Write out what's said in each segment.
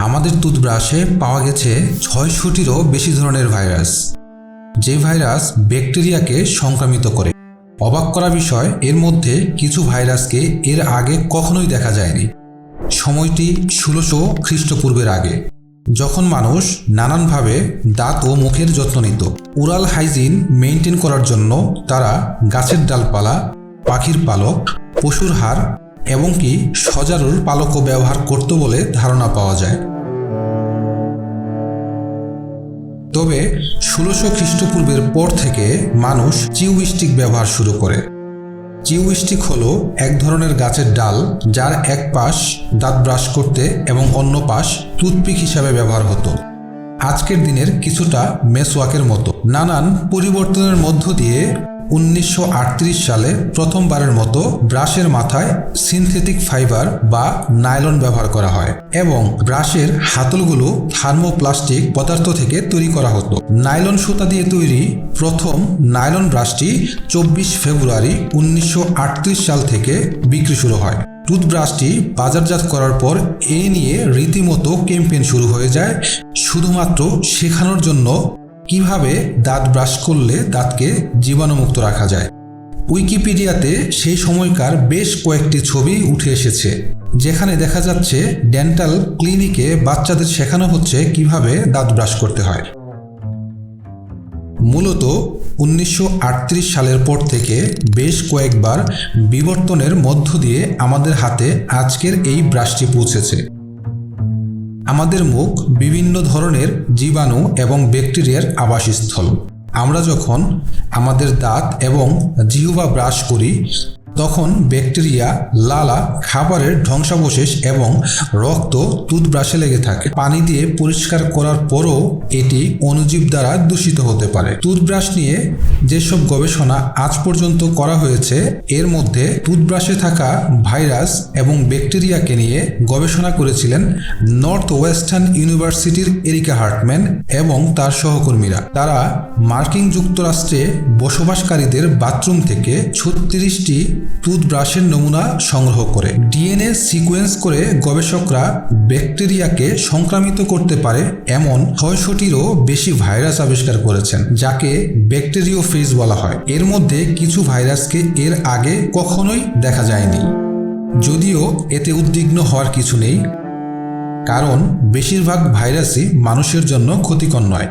আমাদের টুথব্রাশে পাওয়া গেছে ৬০০টিরও বেশি ধরনের ভাইরাস, যে ভাইরাস ব্যাকটেরিয়াকে সংক্রামিত করে। অবাক করা বিষয়, এর মধ্যে কিছু ভাইরাসকে এর আগে কখনোই দেখা যায়নি। সময়টি ১৬০০ খ্রিস্টপূর্বের আগে, যখন মানুষ নানানভাবে দাঁত ও মুখের যত্ন নিত। ওরাল হাইজিন মেনটেন করার জন্য তারা গাছের ডালপালা, পাখির পালক, পশুর হাড় এমনকি সজারুর পালকও ব্যবহার করত বলে ধারণা পাওয়া যায়। তবে ১৬০০ খ্রিস্টপূর্বের পর থেকে মানুষ চিউস্টিক ব্যবহার শুরু করে। চিউস্টিক হলো এক ধরনের গাছের ডাল, যার এক পাশ দাঁত ব্রাশ করতে এবং অন্য পাশ টুথপিক হিসাবে ব্যবহার হতো। আজকের দিনের কিছুটা মেসওয়াকের মতো। নানান পরিবর্তনের মধ্য দিয়ে ১৯৩৮ সালে প্রথমবারের মতো ব্রাশের মাথায় সিনথেটিক ফাইবার বা নাইলন ব্যবহার করা হয় এবং ব্রাশের হাতলগুলো থার্মোপ্লাস্টিক পদার্থ থেকে তৈরি করা হতো। নাইলন সুতা দিয়ে তৈরি প্রথম নাইলন ব্রাশটি ২৪ ফেব্রুয়ারি ১৯৩৮ সাল থেকে বিক্রি শুরু হয়। টুথব্রাশটি বাজারজাত করার পর এ নিয়ে রীতিমতো ক্যাম্পেইন শুরু হয়ে যায়, শুধুমাত্র শেখানোর জন্য কিভাবে দাঁত ব্রাশ করলে দাঁতকে জীবাণুমুক্ত রাখা যায়। উইকিপিডিয়াতে সেই সময়কার বেশ কয়েকটি ছবি উঠে এসেছে, যেখানে দেখা যাচ্ছে ডেন্টাল ক্লিনিকে বাচ্চাদের শেখানো হচ্ছে কিভাবে দাঁত ব্রাশ করতে হয়। মূলত ১৯৩৮ সালের পর থেকে বেশ কয়েকবার বিবর্তনের মধ্য দিয়ে আমাদের হাতে আজকের এই ব্রাশটি পৌঁছেছে। আমাদের মুখ বিভিন্ন ধরনের জীবাণু এবং ব্যাকটেরিয়ার আবাসস্থল। আমরা যখন আমাদের দাঁত এবং জিহ্বা ব্রাশ করি, তখন ব্যাকটেরিয়া, লালা, খাবারের ধ্বংসাবশেষ এবং রক্ত টুথব্রাশে লেগে থাকে। পানি দিয়ে পরিষ্কার করার পরও এটি অণুজীব দ্বারা দূষিত হতে পারে। টুথব্রাশ নিয়ে যেসব গবেষণা আজ পর্যন্ত করা হয়েছে, এর মধ্যে টুথব্রাশে থাকা ভাইরাস এবং ব্যাকটেরিয়াকে নিয়ে গবেষণা করেছিলেন নর্থ ওয়েস্টার্ন ইউনিভার্সিটির এরিকা হার্টম্যান এবং তার সহকর্মীরা। তারা মার্কিন যুক্তরাষ্ট্রে বসবাসকারীদের বাথরুম থেকে ৩৬টি টুথব্রাশের নমুনা সংগ্রহ করে ডিএনএ সিকোয়েন্স করে গবেষকরা ব্যাকটেরিয়াকে সংক্রামিত করতে পারে এমন ৬০০টিরও বেশি ভাইরাস আবিষ্কার করেছেন, যাকে ব্যাকটেরিওফেজ বলা হয়। এর মধ্যে কিছু ভাইরাসকে এর আগে কখনোই দেখা যায়নি। যদিও এতে উদ্বিগ্ন হওয়ার কিছু নেই, কারণ বেশিরভাগ ভাইরাসই মানুষের জন্য ক্ষতিকর নয়।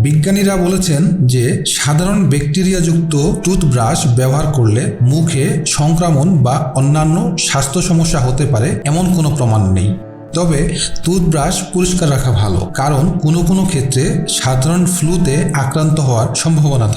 বিজ্ঞানীরা বলেছেন যে সাধারণ ব্যাকটেরিয়াযুক্ত টুথব্রাশ ব্যবহার করলে মুখে সংক্রমণ বা অন্যান্য স্বাস্থ্য সমস্যা হতে পারে এমন কোনো প্রমাণ নেই। তবে টুথব্রাশ পরিষ্কার রাখা ভালো, কারণ কোনো ক্ষেত্রে সাধারণ ফ্লুতে আক্রান্ত হওয়ার সম্ভাবনা থাকে।